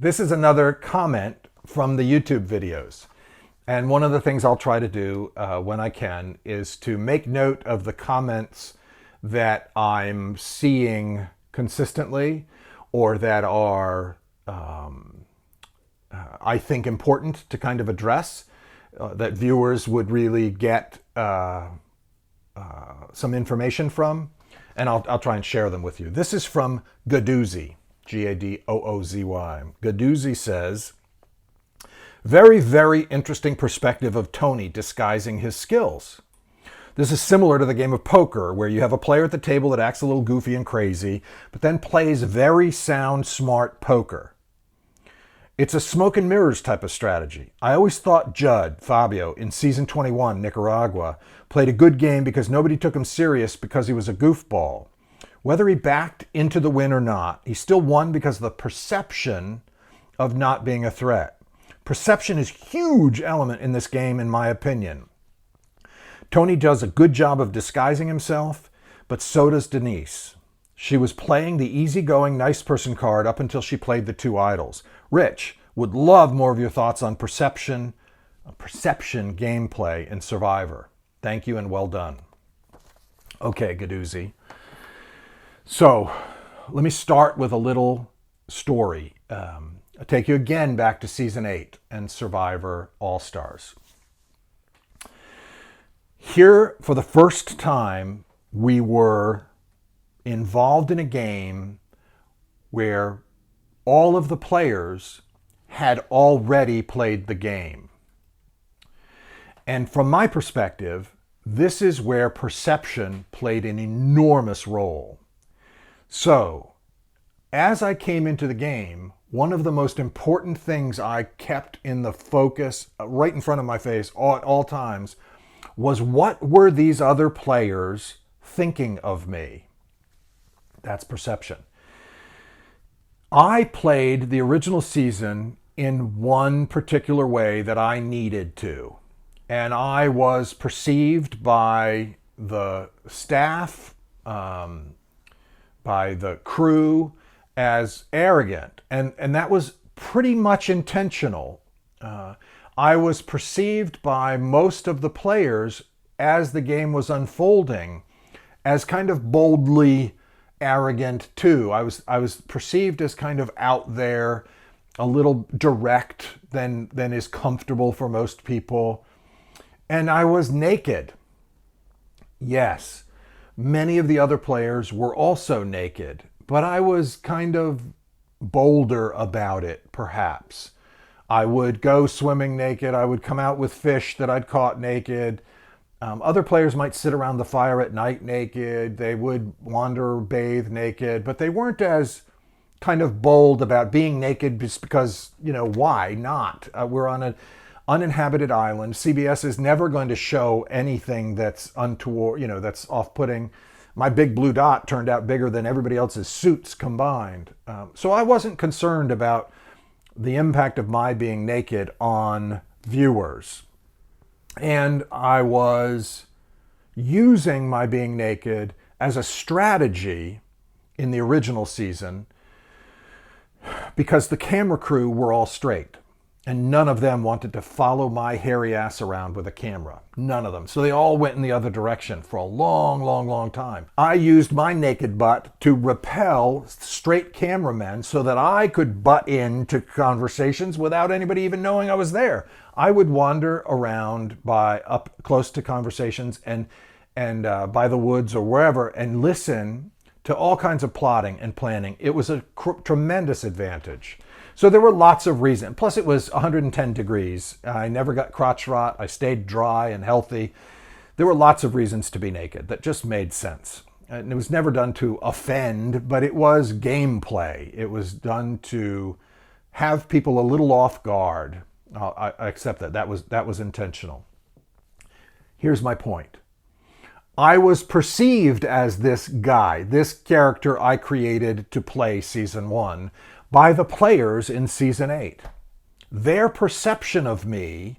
This is another comment from the YouTube videos. And one of the things I'll try to do when I can is to make note of the comments that I'm seeing consistently or that are, I think, important to kind of address, that viewers would really get some information from. And I'll try and share them with you. This is from Gadoozy. Gadoozy. Gadoozy says, very, very interesting perspective of Tony disguising his skills. This is similar to the game of poker, where you have a player at the table that acts a little goofy and crazy, but then plays very sound, smart poker. It's a smoke and mirrors type of strategy. I always thought Judd, Fabio, in season 21, Nicaragua, played a good game because nobody took him serious because he was a goofball. Whether he backed into the win or not, he still won because of the perception of not being a threat. Perception is a huge element in this game, in my opinion. Tony does a good job of disguising himself, but so does Denise. She was playing the easygoing, nice person card up until she played the two idols. Rich, would love more of your thoughts on perception gameplay in Survivor. Thank you and well done. Okay, Gadoozy. So, let me start with a little story. I'll take you again back to Season 8 and Survivor All-Stars. Here, for the first time, we were involved in a game where all of the players had already played the game. And from my perspective, this is where perception played an enormous role. So, as I came into the game, one of the most important things I kept in the focus, right in front of my face at all times, was what were these other players thinking of me? That's perception. I played the original season in one particular way that I needed to. And I was perceived by the staff, by the crew, as arrogant. And that was pretty much intentional. I was perceived by most of the players as the game was unfolding as kind of boldly arrogant too. I was perceived as kind of out there, a little direct than is comfortable for most people. And I was naked. Yes, many of the other players were also naked, but I was kind of bolder about it, perhaps. I would go swimming naked. I would come out with fish that I'd caught naked. Other players might sit around the fire at night naked. They would wander, bathe naked, but they weren't as kind of bold about being naked just because, why not? We're on an uninhabited island. CBS is never going to show anything that's untoward, that's off-putting. My big blue dot turned out bigger than everybody else's suits combined. So I wasn't concerned about the impact of my being naked on viewers. And I was using my being naked as a strategy in the original season because the camera crew were all straight. And none of them wanted to follow my hairy ass around with a camera. None of them. So they all went in the other direction for a long, long, long time. I used my naked butt to repel straight cameramen so that I could butt into conversations without anybody even knowing I was there. I would wander around up close to conversations and by the woods or wherever and listen to all kinds of plotting and planning. It was a tremendous advantage. So there were lots of reasons. Plus it was 110 degrees. I never got crotch rot. I stayed dry and healthy. There were lots of reasons to be naked that just made sense. And it was never done to offend, but it was gameplay. It was done to have people a little off guard. I accept that. That was intentional. Here's my point. I was perceived as this guy, this character I created to play season 1, by the players in season 8. Their perception of me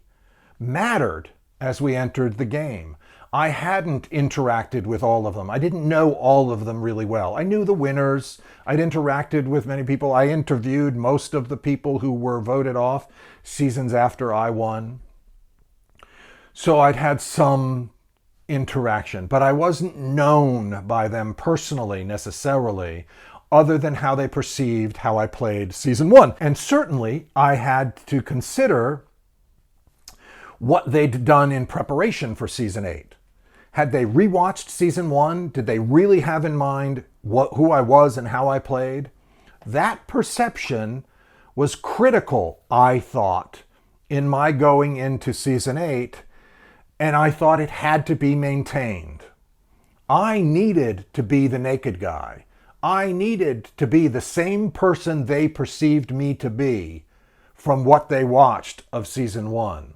mattered as we entered the game. I hadn't interacted with all of them. I didn't know all of them really well. I knew the winners. I'd interacted with many people. I interviewed most of the people who were voted off seasons after I won. So I'd had some interaction, but I wasn't known by them personally necessarily, other than how they perceived how I played season 1. And certainly I had to consider what they'd done in preparation for season 8. Had they rewatched season 1? Did they really have in mind who I was and how I played? That perception was critical, I thought, in my going into season 8, and I thought it had to be maintained. I needed to be the naked guy. I needed to be the same person they perceived me to be from what they watched of season 1.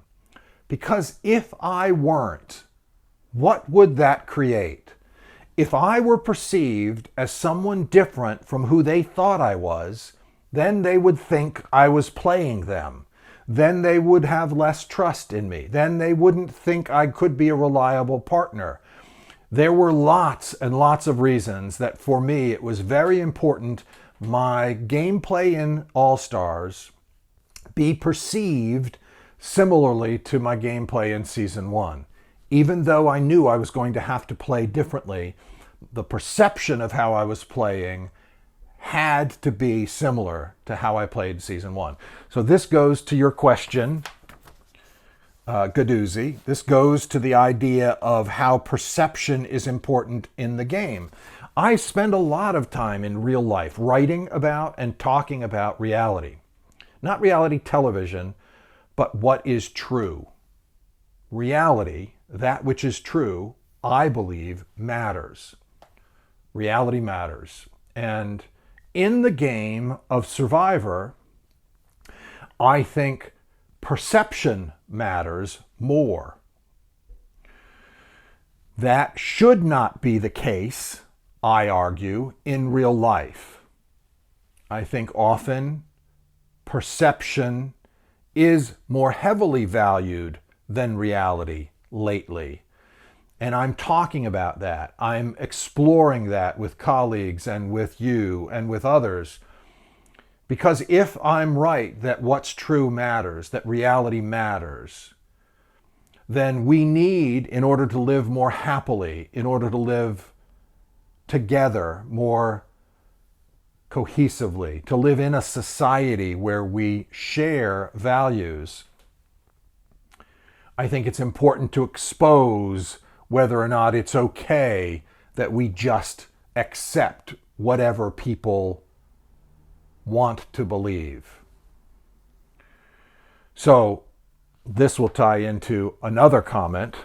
Because if I weren't, what would that create? If I were perceived as someone different from who they thought I was, then they would think I was playing them. Then they would have less trust in me. Then they wouldn't think I could be a reliable partner. There were lots and lots of reasons that for me it was very important my gameplay in All-Stars be perceived similarly to my gameplay in season 1. Even though I knew I was going to have to play differently, the perception of how I was playing had to be similar to how I played season 1. So this goes to your question, Gadoozy. This goes to the idea of how perception is important in the game. I spend a lot of time in real life writing about and talking about reality. Not reality television, but what is true. Reality, that which is true, I believe matters. Reality matters. And in the game of Survivor, I think perception matters more. That should not be the case, I argue, in real life. I think often perception is more heavily valued than reality lately. And I'm talking about that. I'm exploring that with colleagues and with you and with others. Because if I'm right that what's true matters, that reality matters, then we need, in order to live more happily, in order to live together more cohesively, to live in a society where we share values, I think it's important to expose whether or not it's okay that we just accept whatever people want to believe. So this will tie into another comment.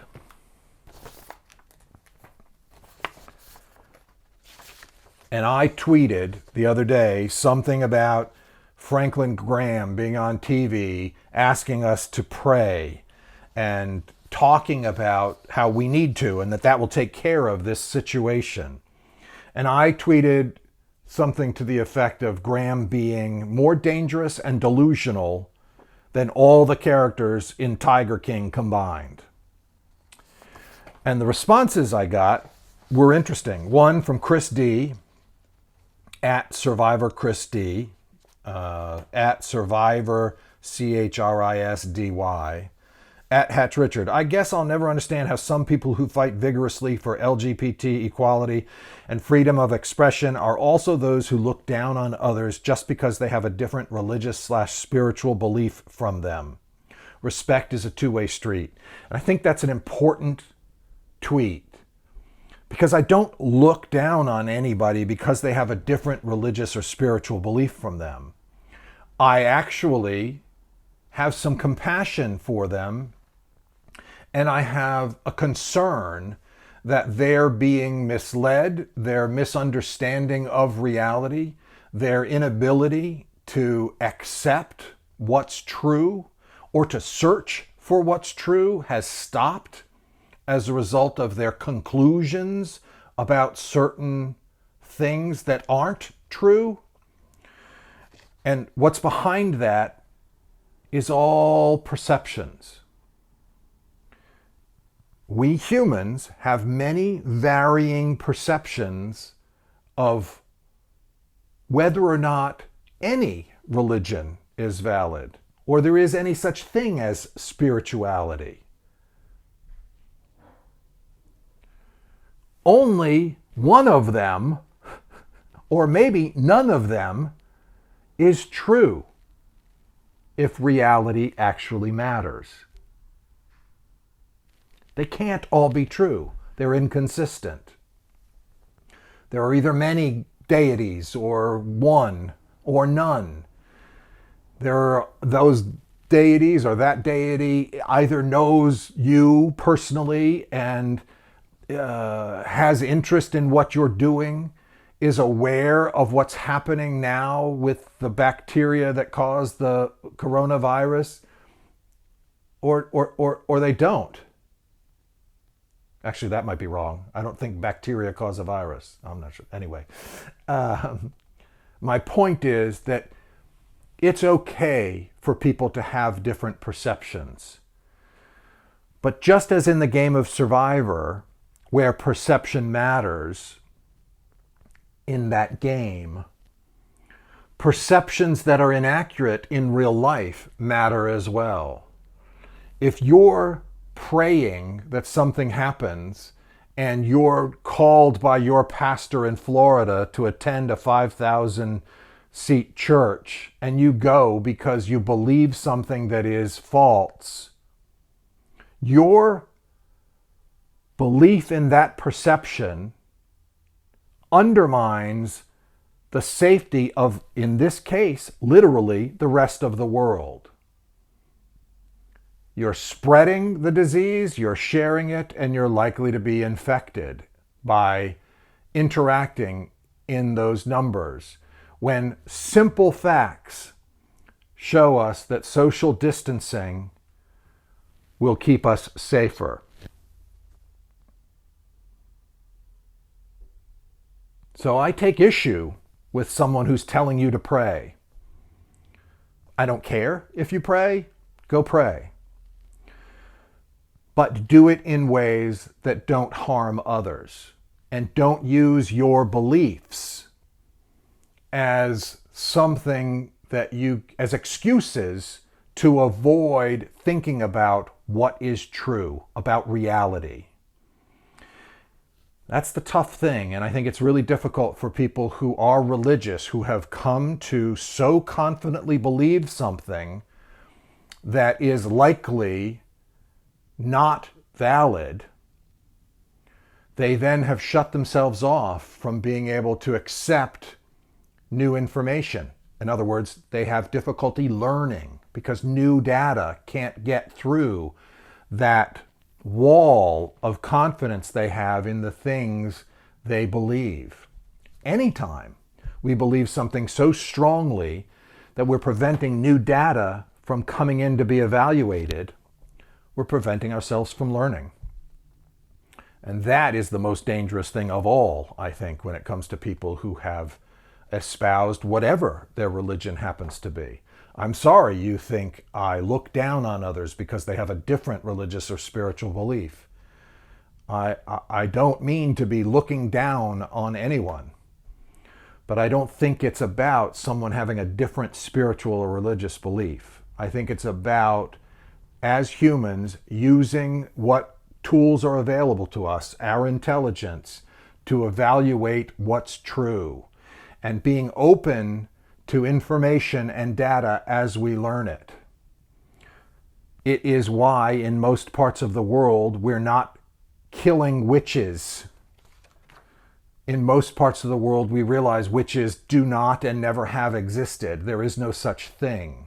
And I tweeted the other day something about Franklin Graham being on TV asking us to pray and talking about how we need to and that will take care of this situation. And I tweeted something to the effect of Graham being more dangerous and delusional than all the characters in Tiger King combined. And the responses I got were interesting. One from Chris D, at Survivor Chris D, at Survivor CHRISDY, at Hatch Richard. I guess I'll never understand how some people who fight vigorously for LGBT equality and freedom of expression are also those who look down on others just because they have a different religious/spiritual belief from them. Respect is a two-way street. And I think that's an important tweet, because I don't look down on anybody because they have a different religious or spiritual belief from them. I actually have some compassion for them, and I have a concern that they're being misled, their misunderstanding of reality, their inability to accept what's true or to search for what's true has stopped as a result of their conclusions about certain things that aren't true. And what's behind that is all perceptions. we humans have many varying perceptions of whether or not any religion is valid, or there is any such thing as spirituality. Only one of them, or maybe none of them, is true if reality actually matters. They can't all be true. They're inconsistent. There are either many deities or one or none. There are those deities, or that deity either knows you personally and has interest in what you're doing, is aware of what's happening now with the bacteria that caused the coronavirus, or they don't. Actually, that might be wrong. I don't think bacteria cause a virus. I'm not sure. Anyway, my point is that it's okay for people to have different perceptions. But just as in the game of Survivor, where perception matters in that game, perceptions that are inaccurate in real life matter as well. If you're praying that something happens and you're called by your pastor in Florida to attend a 5,000 seat church, and you go because you believe something that is false, your belief in that perception undermines the safety of, in this case, literally the rest of the world. You're spreading the disease, you're sharing it, and you're likely to be infected by interacting in those numbers, when simple facts show us that social distancing will keep us safer. So I take issue with someone who's telling you to pray. I don't care if you pray, go pray. But do it in ways that don't harm others, and don't use your beliefs as something that as excuses to avoid thinking about what is true, about reality. That's the tough thing, and I think it's really difficult for people who are religious, who have come to so confidently believe something that is likely not valid. They then have shut themselves off from being able to accept new information. In other words, they have difficulty learning because new data can't get through that wall of confidence they have in the things they believe. Anytime we believe something so strongly that we're preventing new data from coming in to be evaluated, we're preventing ourselves from learning. And that is the most dangerous thing of all, I think, when it comes to people who have espoused whatever their religion happens to be. I'm sorry you think I look down on others because they have a different religious or spiritual belief. I don't mean to be looking down on anyone, but I don't think it's about someone having a different spiritual or religious belief. I think it's about, as humans, using what tools are available to us, our intelligence, to evaluate what's true, and being open to information and data as we learn it. It is why in most parts of the world we're not killing witches. In most parts of the world we realize witches do not and never have existed. There is no such thing.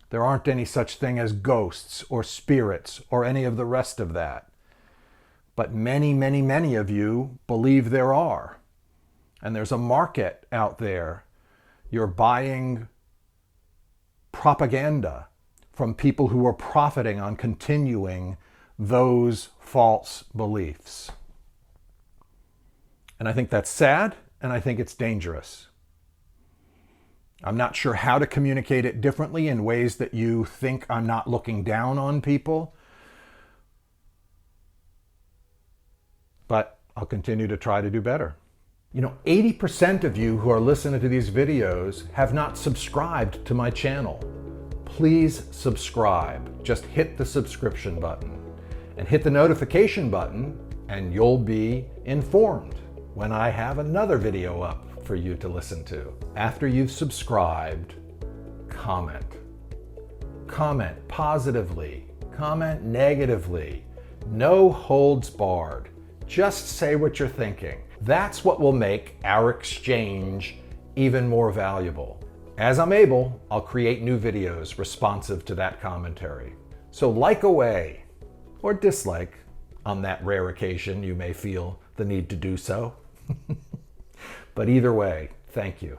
There aren't any such thing as ghosts or spirits or any of the rest of that. But many, many, many of you believe there are. And there's a market out there. You're buying propaganda from people who are profiting on continuing those false beliefs. And I think that's sad, and I think it's dangerous. I'm not sure how to communicate it differently in ways that you think I'm not looking down on people. but I'll continue to try to do better. 80% of you who are listening to these videos have not subscribed to my channel. Please subscribe. Just hit the subscription button and hit the notification button, and you'll be informed when I have another video up for you to listen to. After you've subscribed, comment. Comment positively, comment negatively. No holds barred. Just say what you're thinking. That's what will make our exchange even more valuable. As I'm able, I'll create new videos responsive to that commentary. So like away, or dislike on that rare occasion you may feel the need to do so. But either way, thank you.